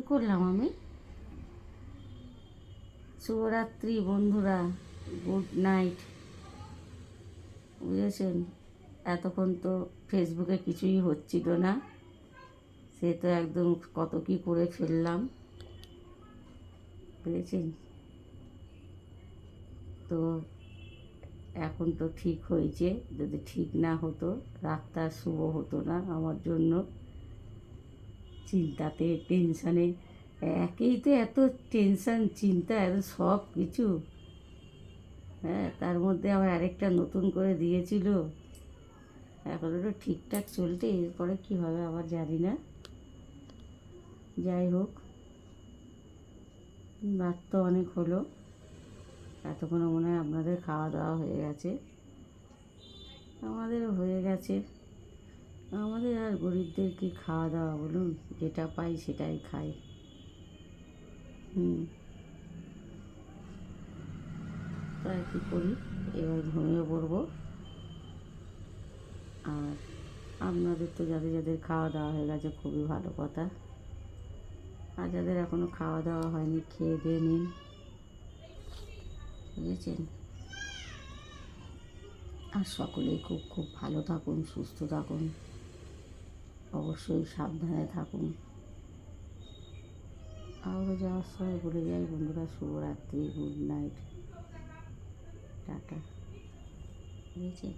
করলাম আমি? শুভরাত্রি বন্ধুরা, গুড নাইট। বুঝেছেন? এতক্ষণ তো ফেসবুকে কিছুই হচ্ছিল না, সে তো একদম কত কী করে ফেললাম, বুঝেছেন? তো এখন তো ঠিক হয়েছে, যদি ঠিক না হতো রাতটা শুভ হতো না আমার জন্য। চিন্তাতে টেনশানে, একেই তো এত টেনশান, চিন্তা, এত সব কিছু, হ্যাঁ, তার মধ্যে আবার আরেকটা নতুন করে দিয়েছিল। এখন একটু ঠিকঠাক চলতে, এরপরে কী হবে আবার জানি না। যাই হোক, রাত তো অনেক হলো, এতক্ষণে মনে হয় আপনাদের খাওয়া দাওয়া হয়ে গেছে, আমাদেরও হয়ে গেছে। আমাদের আর গরিবদের কি খাওয়া দাওয়া বলুন, যেটা পাই সেটাই খাই। তাই কী করি, এবার ঘুমিয়ে পড়বো। আর আপনাদের তো যাদের যাদের খাওয়া দাওয়া হয়ে গেছে খুবই ভালো কথা, আর যাদের এখনও খাওয়া দাওয়া হয়নি খেয়ে দিয়ে নিন, বুঝেছেন? আর সকলেই খুব খুব ভালো থাকুন, সুস্থ থাকুন, অবশ্যই সাবধানে থাকুন। আবারও যাওয়ার সময় বলে যাই বন্ধুরা, শুভরাত্রি, গুড নাইট, টাটা, বুঝেছেন?